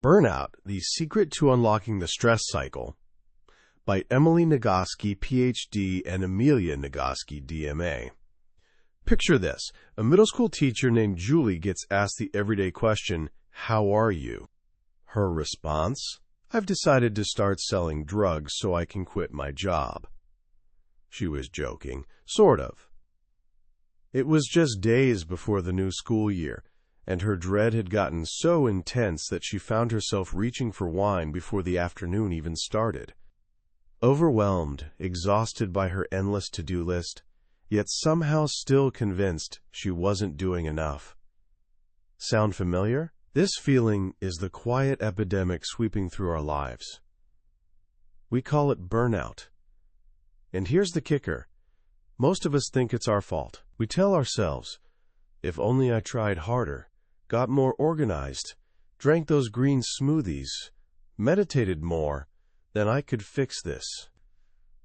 Burnout, The Secret to Unlocking the Stress Cycle, by Emily Nagoski, Ph.D., and Amelia Nagoski, D.M.A. Picture this. A middle school teacher named Julie gets asked the everyday question, "How are you?" Her response, "I've decided to start selling drugs so I can quit my job." She was joking, sort of. It was just days before the new school year, and her dread had gotten so intense that she found herself reaching for wine before the afternoon even started. Overwhelmed, exhausted by her endless to-do list, yet somehow still convinced she wasn't doing enough. Sound familiar? This feeling is the quiet epidemic sweeping through our lives. We call it burnout. And here's the kicker. Most of us think it's our fault. We tell ourselves, if only I tried harder, got more organized, drank those green smoothies, meditated more, then I could fix this.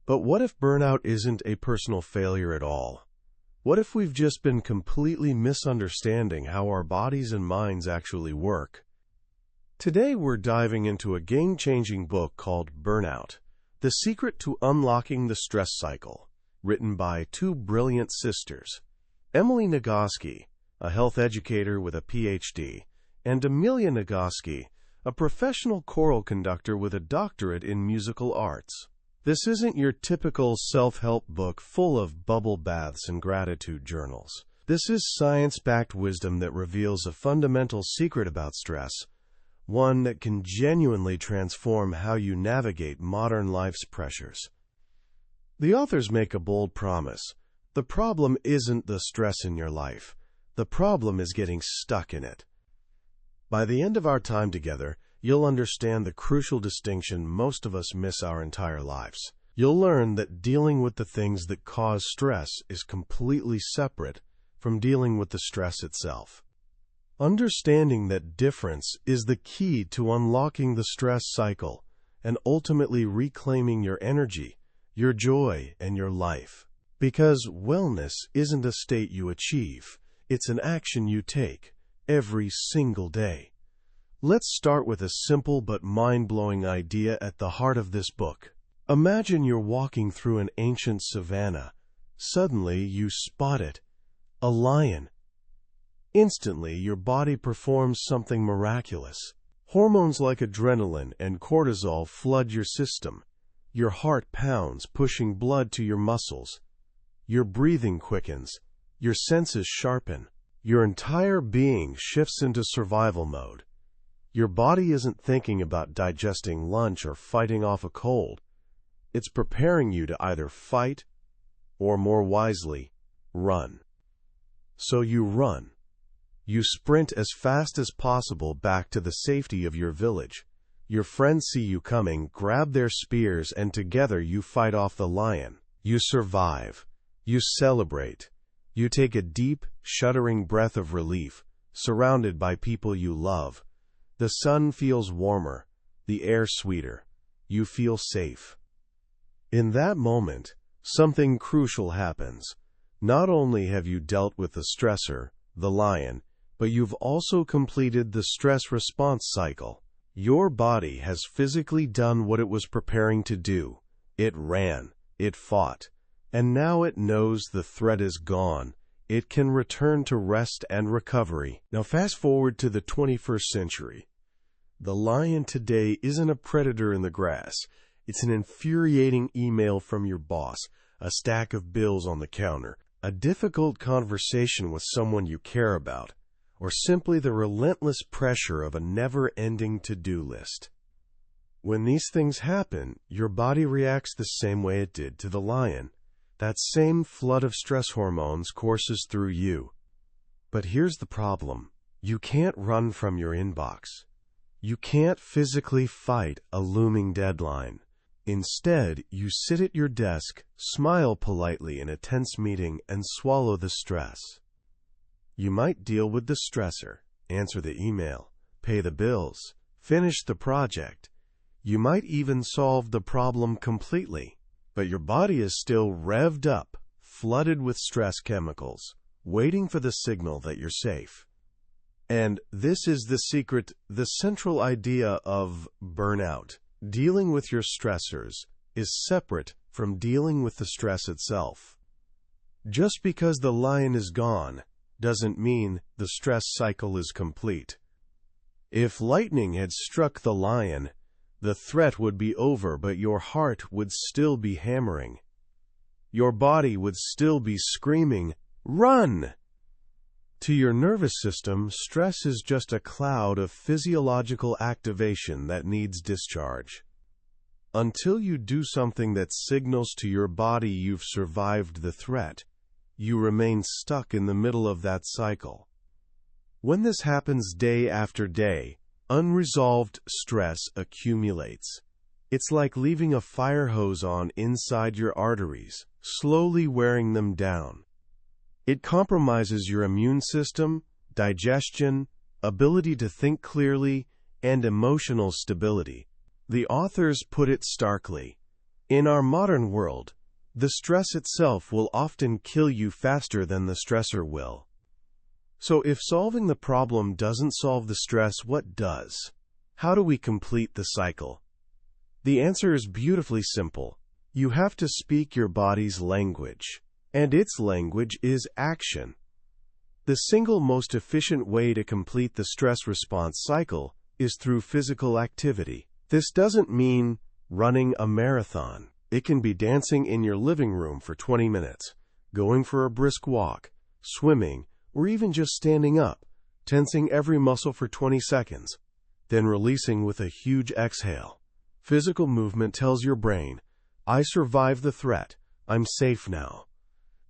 But what if burnout isn't a personal failure at all? What if we've just been completely misunderstanding how our bodies and minds actually work? Today we're diving into a game-changing book called Burnout, The Secret to Unlocking the Stress Cycle, written by two brilliant sisters, Emily Nagoski, a health educator with a Ph.D., and Amelia Nagoski, a professional choral conductor with a doctorate in musical arts. This isn't your typical self-help book full of bubble baths and gratitude journals. This is science-backed wisdom that reveals a fundamental secret about stress, one that can genuinely transform how you navigate modern life's pressures. The authors make a bold promise. The problem isn't the stress in your life. The problem is getting stuck in it. By the end of our time together, you'll understand the crucial distinction most of us miss our entire lives. You'll learn that dealing with the things that cause stress is completely separate from dealing with the stress itself. Understanding that difference is the key to unlocking the stress cycle and ultimately reclaiming your energy, your joy, and your life. Because wellness isn't a state you achieve. It's an action you take every single day. Let's start with a simple but mind-blowing idea at the heart of this book. Imagine you're walking through an ancient savanna. Suddenly, you spot it. A lion. Instantly, your body performs something miraculous. Hormones like adrenaline and cortisol flood your system. Your heart pounds, pushing blood to your muscles. Your breathing quickens. Your senses sharpen. Your entire being shifts into survival mode. Your body isn't thinking about digesting lunch or fighting off a cold. It's preparing you to either fight or, more wisely, run. So you run. You sprint as fast as possible back to the safety of your village. Your friends see you coming, grab their spears, and together you fight off the lion. You survive. You celebrate. You take a deep, shuddering breath of relief, surrounded by people you love. The sun feels warmer, the air sweeter. You feel safe. In that moment, something crucial happens. Not only have you dealt with the stressor, the lion, but you've also completed the stress response cycle. Your body has physically done what it was preparing to do. It ran, it fought, and now it knows the threat is gone. It can return to rest and recovery. Now fast forward to the 21st century. The lion today isn't a predator in the grass. It's an infuriating email from your boss, a stack of bills on the counter, a difficult conversation with someone you care about, or simply the relentless pressure of a never-ending to-do list. When these things happen, your body reacts the same way it did to the lion. That same flood of stress hormones courses through you. But here's the problem. You can't run from your inbox. You can't physically fight a looming deadline. Instead, you sit at your desk, smile politely in a tense meeting, and swallow the stress. You might deal with the stressor, answer the email, pay the bills, finish the project. You might even solve the problem completely. But your body is still revved up, flooded with stress chemicals, waiting for the signal that you're safe. And this is the secret, the central idea of burnout. Dealing with your stressors is separate from dealing with the stress itself. Just because the lion is gone doesn't mean the stress cycle is complete. If lightning had struck the lion, the threat would be over, but your heart would still be hammering. Your body would still be screaming, "Run!" To your nervous system, stress is just a cloud of physiological activation that needs discharge. Until you do something that signals to your body you've survived the threat, you remain stuck in the middle of that cycle. When this happens day after day, unresolved stress accumulates. It's like leaving a fire hose on inside your arteries, slowly wearing them down. It compromises your immune system, digestion, ability to think clearly, and emotional stability. The authors put it starkly. In our modern world, the stress itself will often kill you faster than the stressor will. So if solving the problem doesn't solve the stress, what does? How do we complete the cycle? The answer is beautifully simple. You have to speak your body's language, and its language is action. The single most efficient way to complete the stress response cycle is through physical activity. This doesn't mean running a marathon. It can be dancing in your living room for 20 minutes, going for a brisk walk, swimming, or even just standing up, tensing every muscle for 20 seconds, then releasing with a huge exhale. Physical movement tells your brain, "I survived the threat. I'm safe now."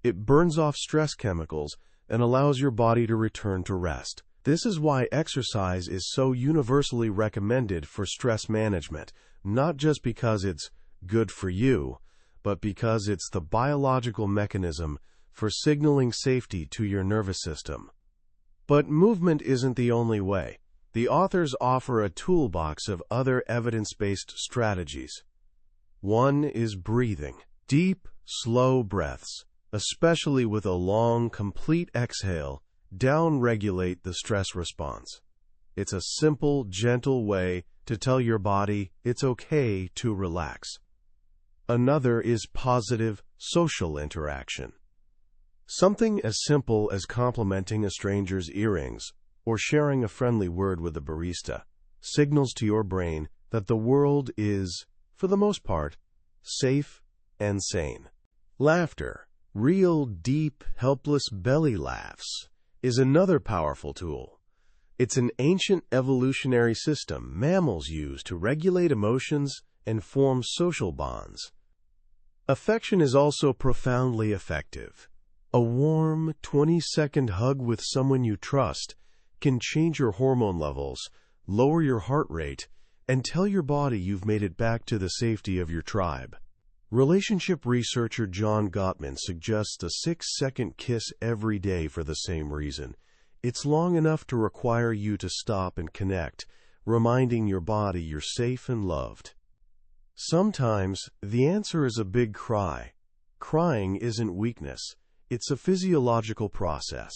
It burns off stress chemicals and allows your body to return to rest. This is why exercise is so universally recommended for stress management, not just because it's good for you, but because it's the biological mechanism for signaling safety to your nervous system. But movement isn't the only way. The authors offer a toolbox of other evidence-based strategies. One is breathing. Deep, slow breaths, especially with a long, complete exhale, down-regulate the stress response. It's a simple, gentle way to tell your body it's okay to relax. Another is positive social interaction. Something as simple as complimenting a stranger's earrings or sharing a friendly word with a barista signals to your brain that the world is, for the most part, safe and sane. Laughter, real, deep, helpless belly laughs, is another powerful tool. It's an ancient evolutionary system mammals use to regulate emotions and form social bonds. Affection is also profoundly effective. A warm, 20-second hug with someone you trust can change your hormone levels, lower your heart rate, and tell your body you've made it back to the safety of your tribe. Relationship researcher John Gottman suggests a 6-second kiss every day for the same reason. It's long enough to require you to stop and connect, reminding your body you're safe and loved. Sometimes the answer is a big cry. Crying isn't weakness. It's a physiological process.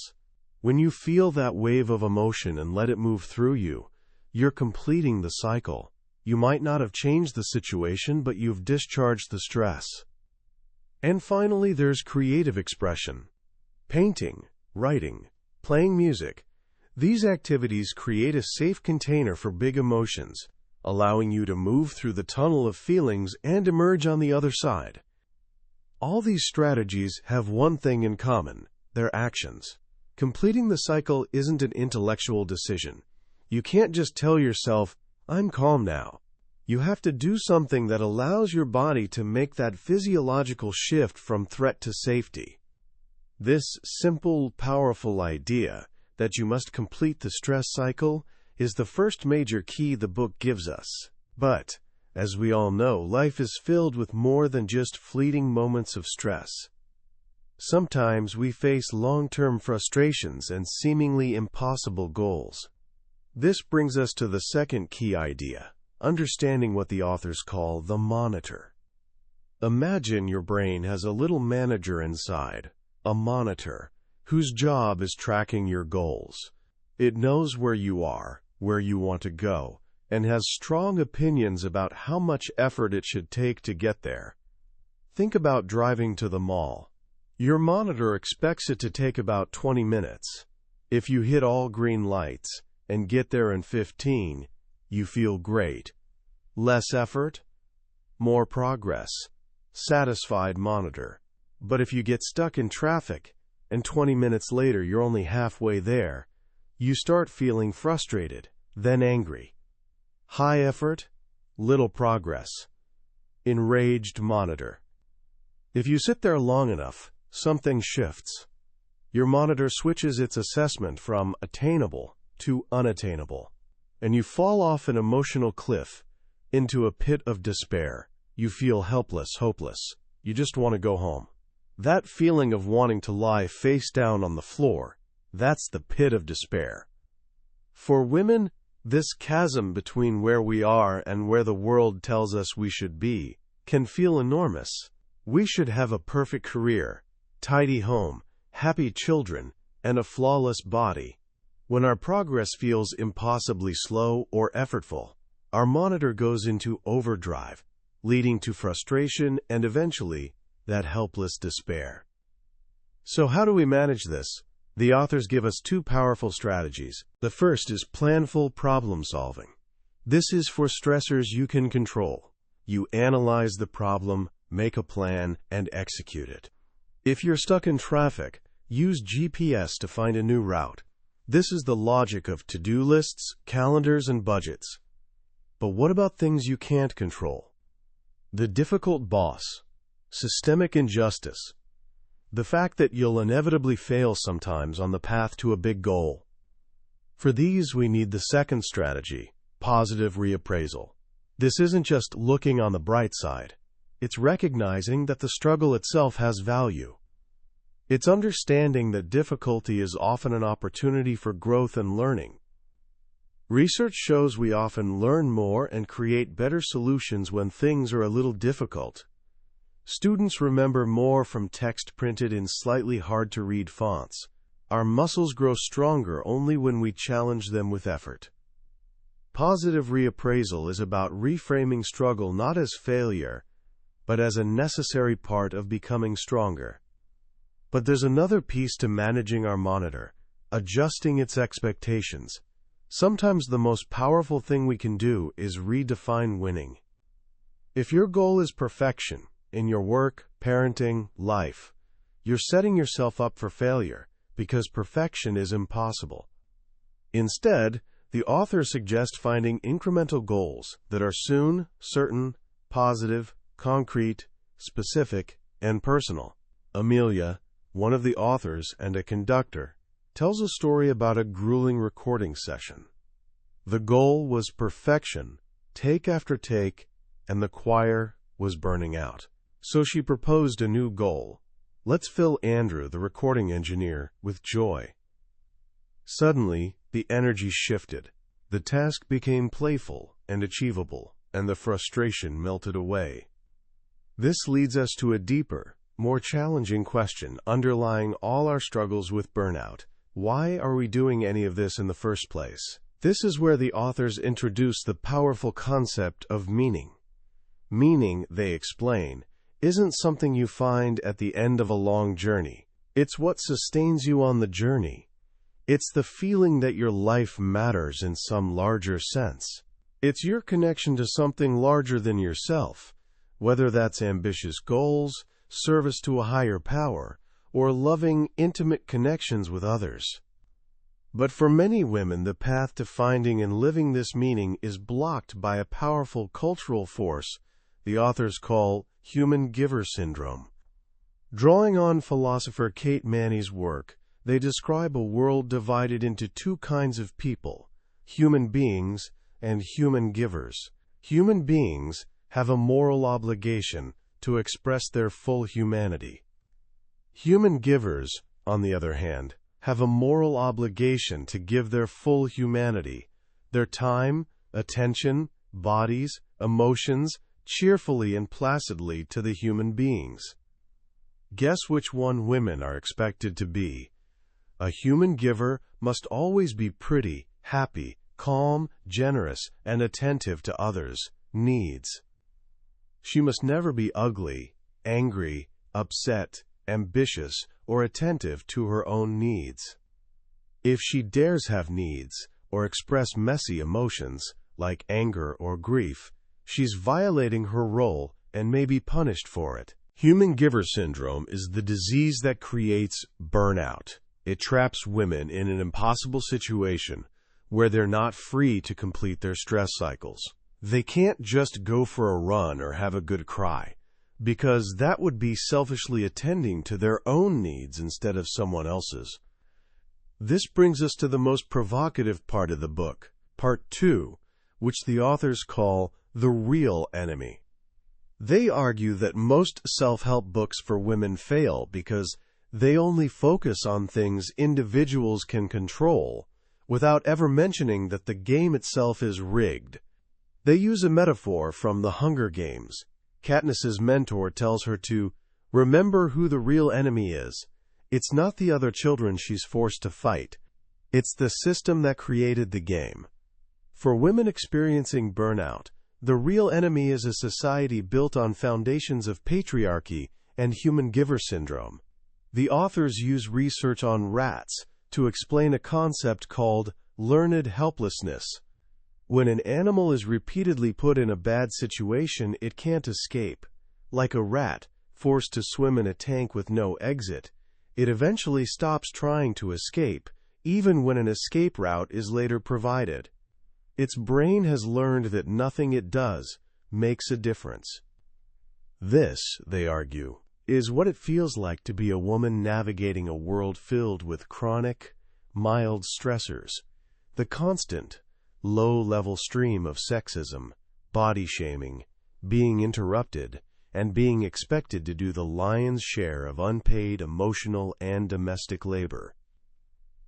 When you feel that wave of emotion and let it move through you, you're completing the cycle. You might not have changed the situation, but you've discharged the stress. And finally, there's creative expression. Painting, writing, playing music. These activities create a safe container for big emotions, allowing you to move through the tunnel of feelings and emerge on the other side. All these strategies have one thing in common: their actions. Completing the cycle isn't an intellectual decision. You can't just tell yourself, "I'm calm now." You have to do something that allows your body to make that physiological shift from threat to safety. This simple, powerful idea that you must complete the stress cycle is the first major key the book gives us. But, as we all know, life is filled with more than just fleeting moments of stress. Sometimes we face long-term frustrations and seemingly impossible goals. This brings us to the second key idea: understanding what the authors call the monitor. Imagine your brain has a little manager inside, a monitor, whose job is tracking your goals. It knows where you are, where you want to go, and has strong opinions about how much effort it should take to get there. Think about driving to the mall. Your monitor expects it to take about 20 minutes. If you hit all green lights and get there in 15, you feel great. Less effort, more progress. Satisfied monitor. But if you get stuck in traffic and 20 minutes later you're only halfway there, you start feeling frustrated, then angry. High effort, little progress. Enraged monitor. If you sit there long enough, something shifts. Your monitor switches its assessment from attainable to unattainable, and you fall off an emotional cliff into a pit of despair. You feel helpless, hopeless. You just want to go home. That feeling of wanting to lie face down on the floor, that's the pit of despair. For women, this chasm between where we are and where the world tells us we should be can feel enormous. We should have a perfect career, tidy home, happy children, and a flawless body. When our progress feels impossibly slow or effortful, our monitor goes into overdrive, leading to frustration and eventually that helpless despair. So how do we manage this? The authors give us two powerful strategies. The first is planful problem solving. This is for stressors you can control. You analyze the problem, make a plan, and execute it. If you're stuck in traffic, use GPS to find a new route. This is the logic of to-do lists, calendars, and budgets. But what about things you can't control? The difficult boss, systemic injustice, the fact that you'll inevitably fail sometimes on the path to a big goal. For these, we need the second strategy, positive reappraisal. This isn't just looking on the bright side. It's recognizing that the struggle itself has value. It's understanding that difficulty is often an opportunity for growth and learning. Research shows we often learn more and create better solutions when things are a little difficult. Students remember more from text printed in slightly hard-to-read fonts. Our muscles grow stronger only when we challenge them with effort. Positive reappraisal is about reframing struggle not as failure, but as a necessary part of becoming stronger. But there's another piece to managing our monitor, adjusting its expectations. Sometimes the most powerful thing we can do is redefine winning. If your goal is perfection, in your work, parenting, life, you're setting yourself up for failure because perfection is impossible. Instead, the authors suggest finding incremental goals that are soon, certain, positive, concrete, specific, and personal. Amelia, one of the authors and a conductor, tells a story about a grueling recording session. The goal was perfection, take after take, and the choir was burning out. So she proposed a new goal. Let's fill Andrew, the recording engineer, with joy. Suddenly, the energy shifted. The task became playful and achievable, and the frustration melted away. This leads us to a deeper, more challenging question underlying all our struggles with burnout. Why are we doing any of this in the first place? This is where the authors introduce the powerful concept of meaning. Meaning, they explain, isn't something you find at the end of a long journey. It's what sustains you on the journey. It's the feeling that your life matters in some larger sense. It's your connection to something larger than yourself, whether that's ambitious goals, service to a higher power, or loving, intimate connections with others. But for many women, the path to finding and living this meaning is blocked by a powerful cultural force the authors call human giver syndrome. Drawing on philosopher Kate Manne's work, they describe a world divided into two kinds of people, human beings and human givers. Human beings have a moral obligation to express their full humanity. Human givers, on the other hand, have a moral obligation to give their full humanity, their time, attention, bodies, emotions, cheerfully and placidly to the human beings. Guess which one women are expected to be? A human giver must always be pretty, happy, calm, generous, and attentive to others' needs. She must never be ugly, angry, upset, ambitious, or attentive to her own needs. If she dares have needs or express messy emotions, like anger or grief, she's violating her role and may be punished for it. Human giver syndrome is the disease that creates burnout. It traps women in an impossible situation where they're not free to complete their stress cycles. They can't just go for a run or have a good cry, because that would be selfishly attending to their own needs instead of someone else's. This brings us to the most provocative part of the book, Part 2, which the authors call the real enemy. They argue that most self-help books for women fail because they only focus on things individuals can control, without ever mentioning that the game itself is rigged. They use a metaphor from the Hunger Games. Katniss's mentor tells her to remember who the real enemy is. It's not the other children she's forced to fight. It's the system that created the game. For women experiencing burnout, the real enemy is a society built on foundations of patriarchy and human giver syndrome. The authors use research on rats to explain a concept called learned helplessness. When an animal is repeatedly put in a bad situation, it can't escape. Like a rat forced to swim in a tank with no exit, it eventually stops trying to escape, even when an escape route is later provided. Its brain has learned that nothing it does makes a difference. This, they argue, is what it feels like to be a woman navigating a world filled with chronic, mild stressors. The constant, low-level stream of sexism, body shaming, being interrupted, and being expected to do the lion's share of unpaid emotional and domestic labor.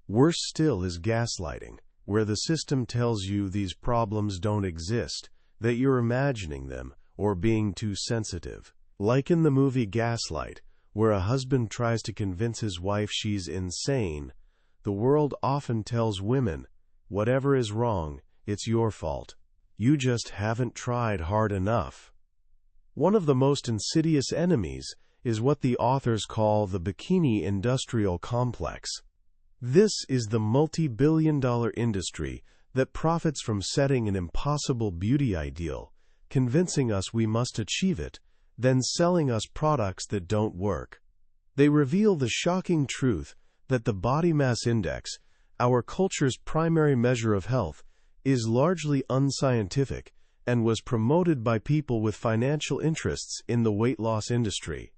Worse still is gaslighting, where the system tells you these problems don't exist, that you're imagining them, or being too sensitive. Like in the movie Gaslight, where a husband tries to convince his wife she's insane, the world often tells women, whatever is wrong, it's your fault. You just haven't tried hard enough. One of the most insidious enemies is what the authors call the bikini industrial complex. This is the multi-billion-dollar industry that profits from setting an impossible beauty ideal, convincing us we must achieve it, then selling us products that don't work. They reveal the shocking truth that the body mass index, our culture's primary measure of health, is largely unscientific and was promoted by people with financial interests in the weight loss industry.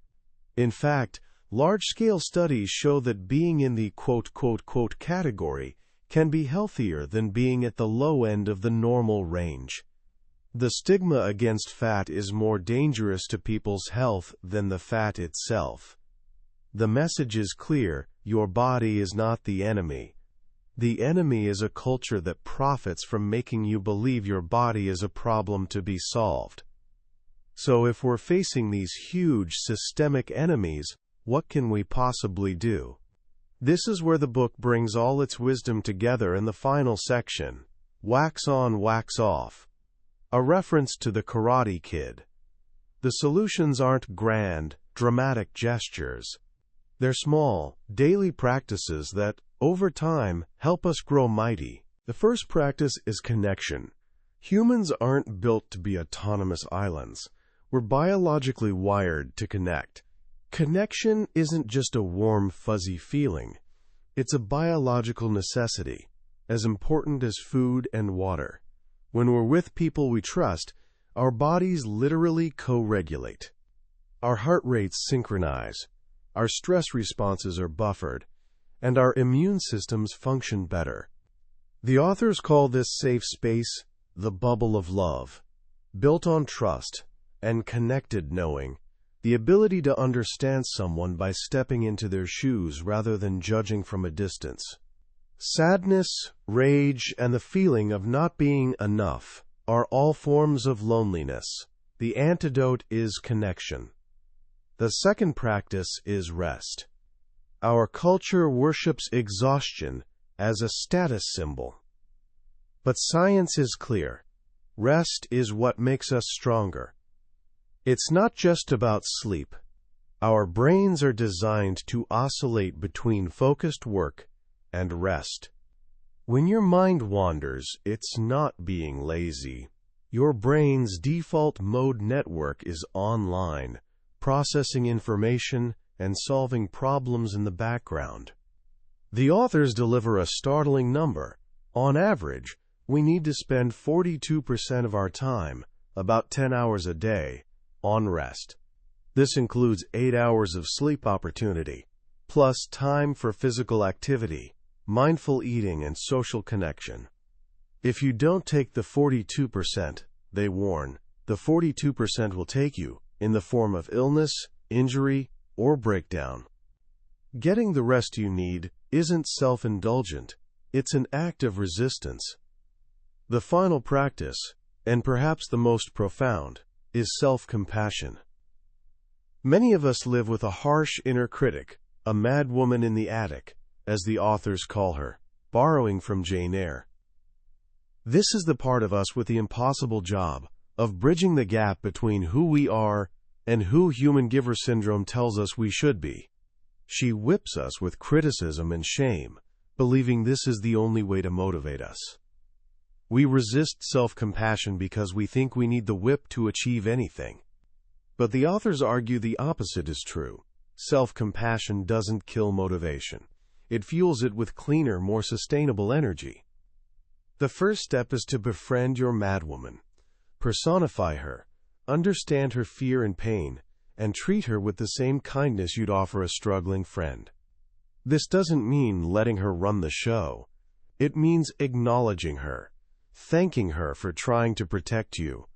In fact, large-scale studies show that being in the quote-quote-quote category can be healthier than being at the low end of the normal range. The stigma against fat is more dangerous to people's health than the fat itself. The message is clear: your body is not the enemy. The enemy is a culture that profits from making you believe your body is a problem to be solved. So if we're facing these huge systemic enemies, what can we possibly do? This is where the book brings all its wisdom together in the final section, Wax On, Wax Off, a reference to the Karate Kid. The solutions aren't grand, dramatic gestures. They're small, daily practices that, over time, help us grow mighty. The first practice is connection. Humans aren't built to be autonomous islands. We're biologically wired to connect. Connection isn't just a warm, fuzzy feeling. It's a biological necessity, as important as food and water. When we're with people we trust, our bodies literally co-regulate. Our heart rates synchronize, our stress responses are buffered, and our immune systems function better. The authors call this safe space the bubble of love, built on trust and connected knowing, the ability to understand someone by stepping into their shoes rather than judging from a distance. Sadness, rage, and the feeling of not being enough are all forms of loneliness. The antidote is connection. The second practice is rest. Our culture worships exhaustion as a status symbol. But science is clear. Rest is what makes us stronger. It's not just about sleep. Our brains are designed to oscillate between focused work and rest. When your mind wanders, it's not being lazy. Your brain's default mode network is online, processing information and solving problems in the background. The authors deliver a startling number. On average, we need to spend 42% of our time, about 10 hours a day, on rest. This includes 8 hours of sleep opportunity, plus time for physical activity, mindful eating, and social connection. If you don't take the 42%, they warn, the 42% will take you, in the form of illness, injury, or breakdown. Getting the rest you need isn't self-indulgent, it's an act of resistance. The final practice, and perhaps the most profound, is self-compassion. Many of us live with a harsh inner critic, a mad woman in the attic, as the authors call her, borrowing from Jane Eyre. This is the part of us with the impossible job of bridging the gap between who we are and who human giver syndrome tells us we should be. She whips us with criticism and shame, believing this is the only way to motivate us. We resist self-compassion because we think we need the whip to achieve anything. But the authors argue the opposite is true. Self-compassion doesn't kill motivation. It fuels it with cleaner, more sustainable energy. The first step is to befriend your madwoman. Personify her, understand her fear and pain, and treat her with the same kindness you'd offer a struggling friend. This doesn't mean letting her run the show. It means acknowledging her, thanking her for trying to protect you,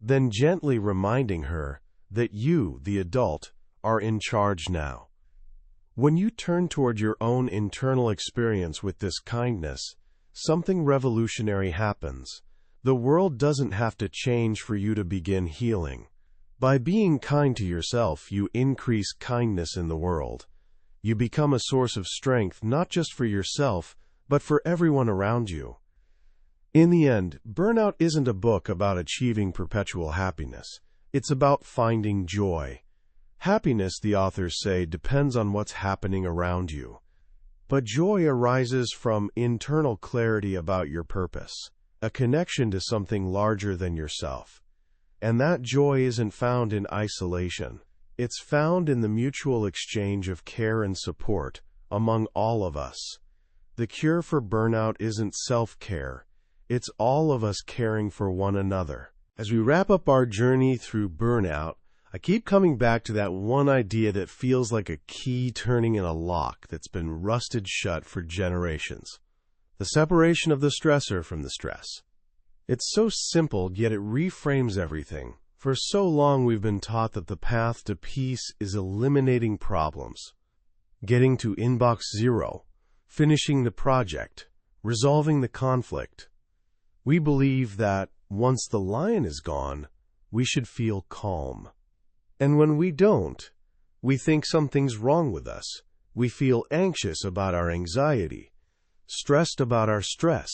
then gently reminding her that you, the adult, are in charge now. When you turn toward your own internal experience with this kindness, something revolutionary happens. The world doesn't have to change for you to begin healing. By being kind to yourself, you increase kindness in the world. You become a source of strength not just for yourself, but for everyone around you. In the end, Burnout isn't a book about achieving perpetual happiness. It's about finding joy. Happiness, the authors say, depends on what's happening around you. But joy arises from internal clarity about your purpose, a connection to something larger than yourself. And that joy isn't found in isolation. It's found in the mutual exchange of care and support among all of us. The cure for burnout isn't self-care. It's all of us caring for one another. As we wrap up our journey through Burnout, I keep coming back to that one idea that feels like a key turning in a lock that's been rusted shut for generations. The separation of the stressor from the stress. It's so simple, yet it reframes everything. For so long we've been taught that the path to peace is eliminating problems, getting to inbox zero, finishing the project, resolving the conflict. We believe that once the lion is gone, we should feel calm. And when we don't, we think something's wrong with us. We feel anxious about our anxiety, stressed about our stress.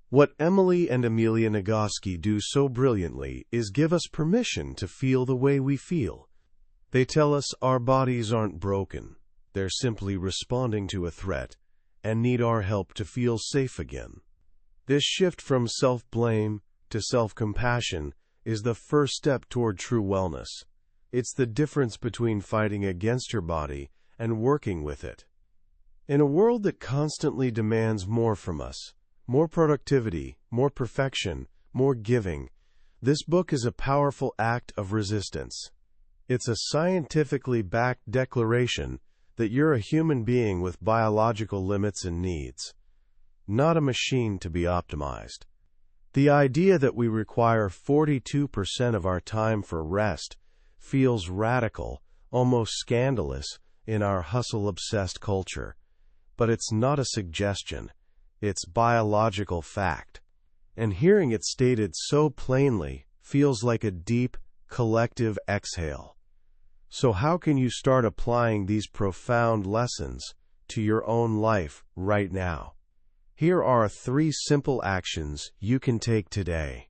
What Emily and Amelia Nagoski do so brilliantly is give us permission to feel the way we feel. They tell us our bodies aren't broken. They're simply responding to a threat and need our help to feel safe again. This shift from self-blame to self-compassion is the first step toward true wellness. It's the difference between fighting against your body and working with it. In a world that constantly demands more from us, more productivity, more perfection, more giving, this book is a powerful act of resistance. It's a scientifically backed declaration that you're a human being with biological limits and needs, not a machine to be optimized. The idea that we require 42% of our time for rest feels radical, almost scandalous, in our hustle-obsessed culture. But it's not a suggestion. It's biological fact. And hearing it stated so plainly feels like a deep, collective exhale. So how can you start applying these profound lessons to your own life right now? Here are 3 simple actions you can take today.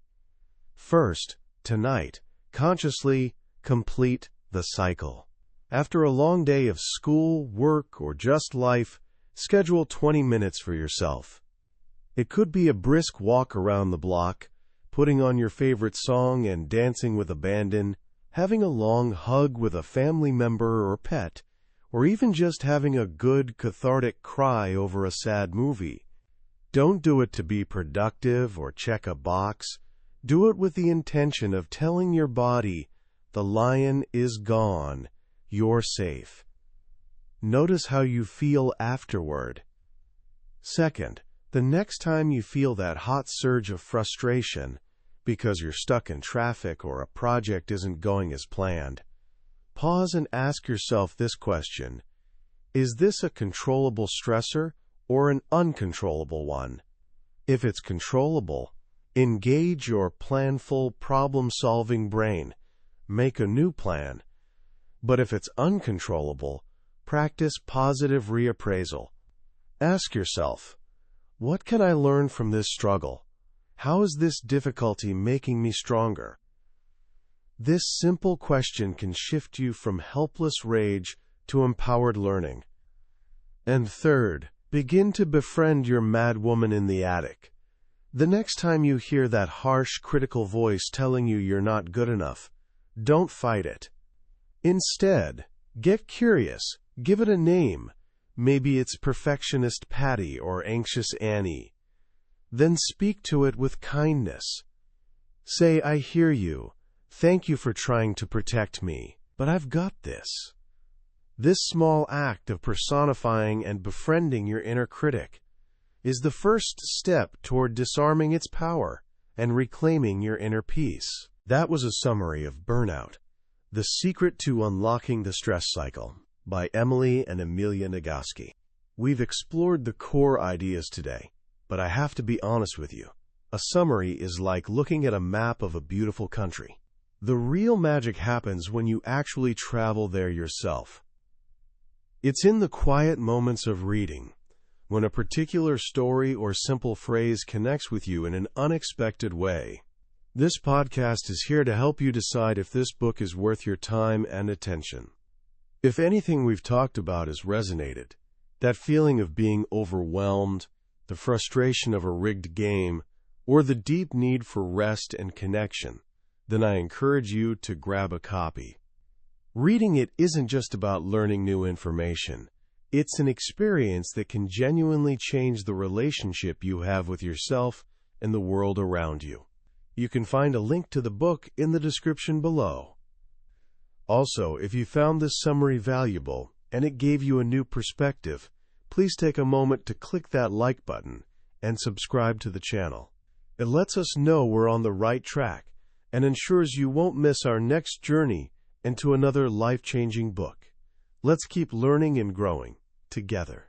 First, tonight, consciously complete the cycle. After a long day of school, work, or just life, schedule 20 minutes for yourself. It could be a brisk walk around the block, putting on your favorite song and dancing with abandon, having a long hug with a family member or pet, or even just having a good, cathartic cry over a sad movie. Don't do it to be productive or check a box. Do it with the intention of telling your body, the lion is gone, you're safe. Notice how you feel afterward. Second, the next time you feel that hot surge of frustration because you're stuck in traffic or a project isn't going as planned, pause and ask yourself this question: is this a controllable stressor or an uncontrollable one? If it's controllable, engage your planful, problem-solving brain. Make a new plan. But if it's uncontrollable, practice positive reappraisal. Ask yourself, what can I learn from this struggle? How is this difficulty making me stronger? This simple question can shift you from helpless rage to empowered learning. And third, begin to befriend your mad woman in the attic. The next time you hear that harsh, critical voice telling you you're not good enough, don't fight it. Instead, get curious, give it a name. Maybe it's perfectionist Patty or anxious Annie. Then speak to it with kindness. Say, I hear you. Thank you for trying to protect me, but I've got this. This small act of personifying and befriending your inner critic is the first step toward disarming its power and reclaiming your inner peace. That was a summary of Burnout, The Secret to Unlocking the Stress Cycle by Emily and Amelia Nagoski. We've explored the core ideas today, but I have to be honest with you. A summary is like looking at a map of a beautiful country. The real magic happens when you actually travel there yourself. It's in the quiet moments of reading, when a particular story or simple phrase connects with you in an unexpected way. This podcast is here to help you decide if this book is worth your time and attention. If anything we've talked about has resonated, that feeling of being overwhelmed, the frustration of a rigged game, or the deep need for rest and connection, then I encourage you to grab a copy. Reading it isn't just about learning new information. It's an experience that can genuinely change the relationship you have with yourself and the world around you. You can find a link to the book in the description below. Also, if you found this summary valuable and it gave you a new perspective, please take a moment to click that like button and subscribe to the channel. It lets us know we're on the right track and ensures you won't miss our next journey into another life-changing book. Let's keep learning and growing together.